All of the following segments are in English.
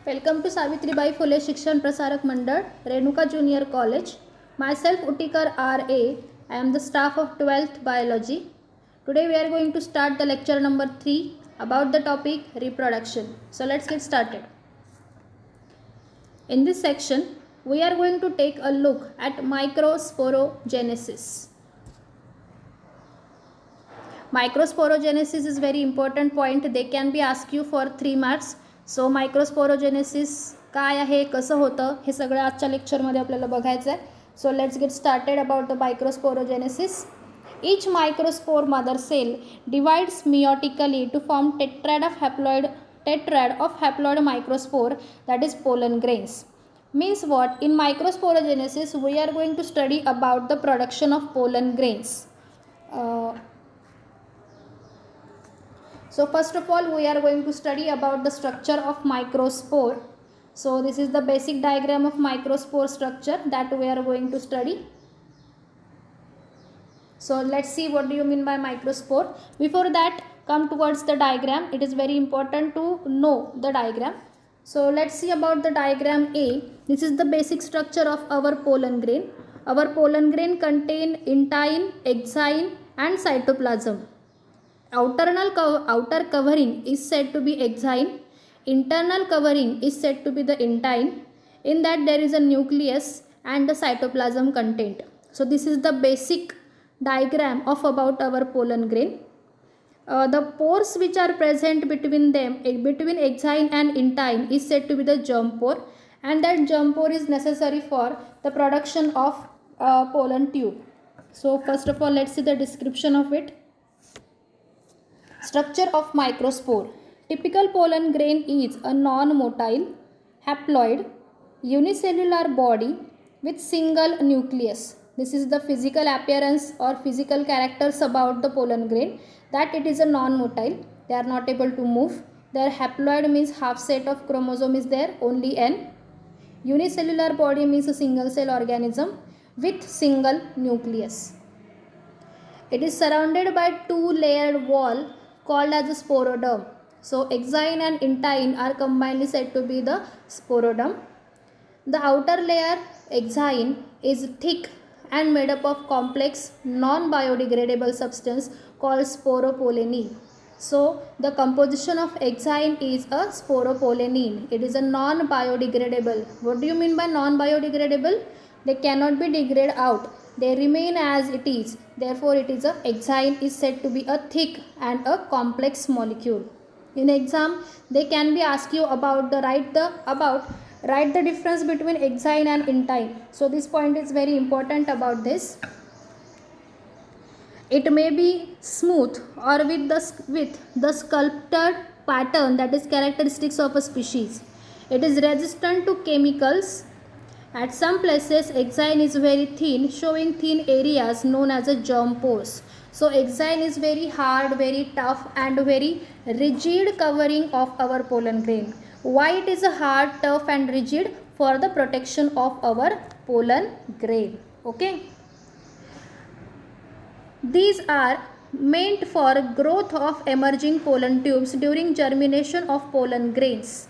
Welcome to Savitribai Phule Shikshan Prasarak Mandal, Renuka Junior College. Myself Utikar R.A. I am the staff of 12th Biology. Today we are going to start the lecture number 3 about the topic reproduction. So let's get started. In this section, we are going to take a look at microsporogenesis. Microsporogenesis is very important point. They can be asked you for 3 marks. सो मायक्रोस्पोरोजेनेसिस काय आहे, कसं होतं, हे सगळं आजच्या लेक्चरमध्ये आपल्याला बघायचं आहे. So let's get started about the microsporogenesis. Each microspore mother cell divides meiotically to form tetrad of haploid microspore, that is pollen grains. Means what? In microsporogenesis we are going to study about the production of pollen grains. So first of all we are going to study about the structure of microspore. So this is the basic diagram of microspore structure that we are going to study. So let's see what do you mean by microspore. Before that, come towards the diagram. It is very important to know the diagram. So let's see about the diagram A. This is the basic structure of our pollen grain. Our pollen grain contain intine, exine and cytoplasm. Outer covering is said to be exine. Internal covering is said to be the intine. In that there is a nucleus and the cytoplasm content. So this is the basic diagram of about our pollen grain. The pores which are present between them, between exine and intine, is said to be the germ pore, and that germ pore is necessary for the production of pollen tube. So first of all let's see the description of it. Structure of microspore. Typical pollen grain is a non-motile, haploid, unicellular body with single nucleus. This is the physical appearance or physical characters about the pollen grain, that it is a non-motile. They are not able to move. Their haploid means half set of chromosome is there, only N. Unicellular body means a single cell organism with single nucleus. It is surrounded by two layered wall called as a sporoderm. So exine and intine are combinedly said to be the sporoderm. The outer layer, exine, is thick and made up of complex non-biodegradable substance called sporopollenin. So the composition of exine is a sporopollenin. It is a non-biodegradable. What do you mean by non-biodegradable? They cannot be degraded out. They remain as it is. Therefore it is a exine is said to be a thick and a complex molecule. In exam they can be asked you about write the difference between exine and intine. So this point is very important about this. It may be smooth or with the sculpted pattern that is characteristics of a species. It is resistant to chemicals. At some places exine is very thin, showing thin areas known as a germ pores. So exine is very hard, very tough and very rigid covering of our pollen grain. Why it is a hard, tough and rigid? For the protection of our pollen grain. Okay. These are meant for growth of emerging pollen tubes during germination of pollen grains.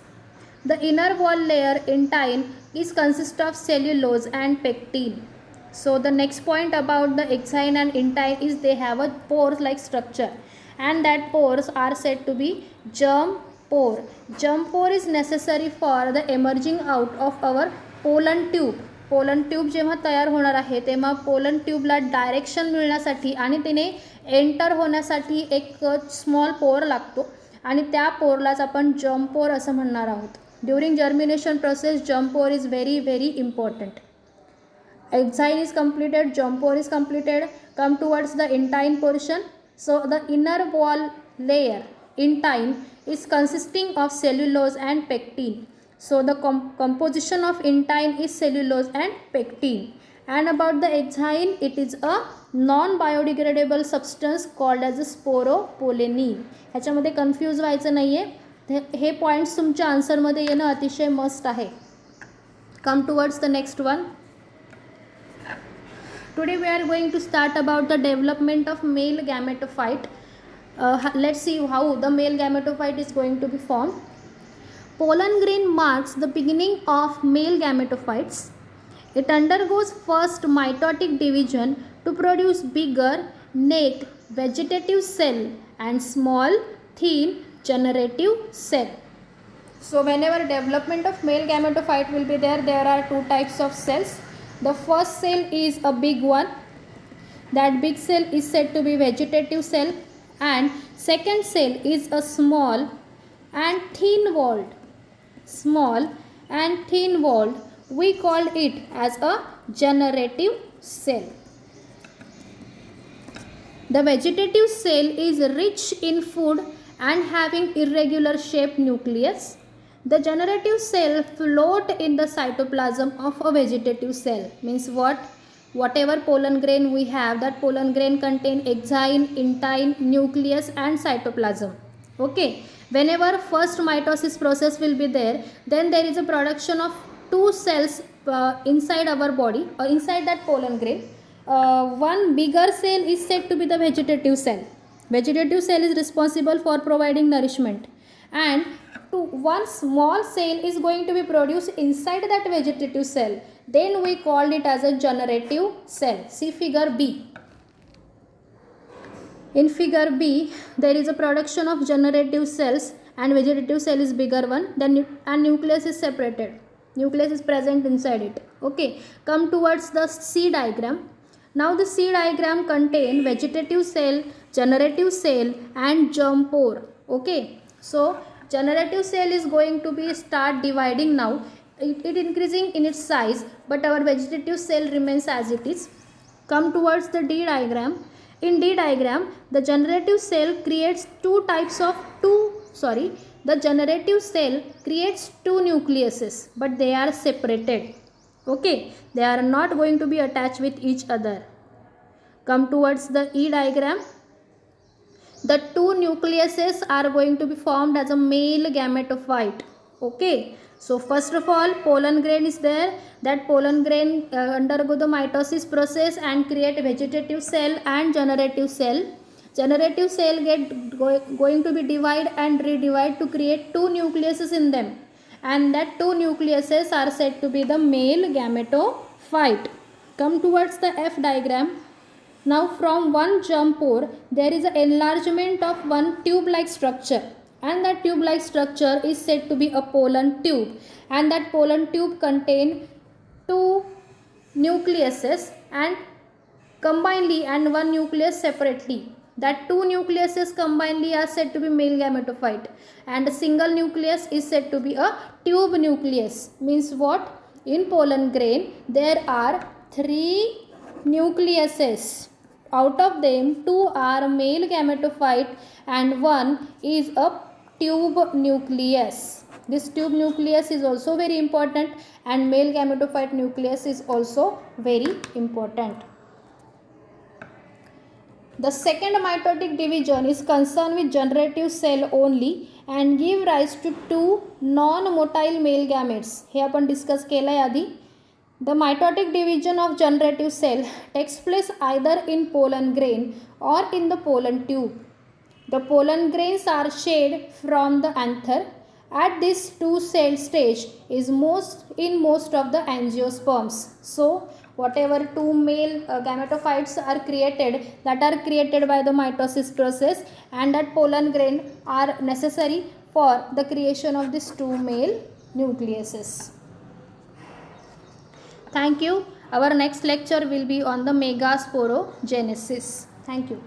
The inner wall layer, intine, is consist of cellulose and pectin. So the next point about the exine and intine is they have a pore like structure, and that pores are said to be germ pore. Germ pore is necessary for the emerging out of our pollen tube. Pollen tube जेव्हा तयार होणार आहे तेव्हा pollen ट्यूबला direction मिळण्यासाठी आणि तिने enter होण्यासाठी एक स्मॉल पोर लागतो, आणि त्या पोरलाच आपण जर्म पोर असं म्हणणार आहोत. During germination process, germ pore is very very important. Exine is completed, germ pore is completed. Come towards the intine portion. So the inner wall layer, intine, is consisting of cellulose and pectin. So the composition of intine is cellulose and pectin. And about the exine, it is a non-biodegradable substance called as a sporopollenin. ह्याच्यामध्ये confuse व्हायचं नाही आहे. हे points तुमच्या आन्सरमध्ये येणं अतिशय must आहे. Come towards the next one. Today we are going to start about the development of male gametophyte. Let's see how the male gametophyte is going to be formed. Pollen grain marks the beginning of male gametophytes. It undergoes first mitotic division to produce bigger, naked vegetative cell and small, thin generative cell. So whenever development of male gametophyte will be there, there are two types of cells. The first cell is a big one. That big cell is said to be vegetative cell, and second cell is a small and thin walled. Small and thin walled. We call it as a generative cell. The vegetative cell is rich in food and having irregular shaped nucleus. The generative cell float in the cytoplasm of a vegetative cell. Means what? Whatever pollen grain we have, that pollen grain contain exine, intine, nucleus and cytoplasm. Okay. Whenever first mitosis process will be there, then there is a production of two cells inside our body or inside that pollen grain. One bigger cell is said to be the vegetative cell. Vegetative cell is responsible for providing nourishment, and one small cell is going to be produced inside that vegetative cell. Then we called it as a generative cell. See figure B. In figure B, there is a production of generative cells and vegetative cell is bigger one, then and nucleus is separated. Nucleus is present inside it. Okay, come towards the C diagram. Now the C diagram contain vegetative cell, generative cell and germ pore. Okay, so generative cell is going to be start dividing now. It increasing in its size, but our vegetative cell remains as it is. Come towards the D diagram. In D diagram, the generative cell creates the generative cell creates two nucleuses, but they are separated. Okay, they are not going to be attached with each other. Come towards the E diagram. The two nucleuses are going to be formed as a male gametophyte. Okay. So first of all, pollen grain is there. That pollen grain undergo the mitosis process and create vegetative cell and generative cell. Generative cell going to be divide and redivide to create two nucleuses in them, and that two nucleuses are said to be the male gametophyte. Come towards the F diagram. Now from one germ pore, there is an enlargement of one tube-like structure, and that tube-like structure is said to be a pollen tube, and that pollen tube contain two nucleuses and combinedly and one nucleus separately. That two nucleuses combinedly are said to be male gametophyte, and a single nucleus is said to be a tube nucleus. Means what? In pollen grain there are three nucleuses. Out of them, two are male gametophyte and one is a tube nucleus. This tube nucleus is also very important, and male gametophyte nucleus is also very important. The second mitotic division is concerned with generative cell only and give rise to two non-motile male gametes. हे आपण discuss केलं आधी. The mitotic division of generative cell takes place either in pollen grain or in the pollen tube. The pollen grains are shed from the anther. At this two-cell stage is in most of the angiosperms. So whatever two male gametophytes are created, that are created by the mitosis process, and that pollen grain are necessary for the creation of these two male nucleuses. Thank you. Our next lecture will be on the megasporogenesis. Thank you.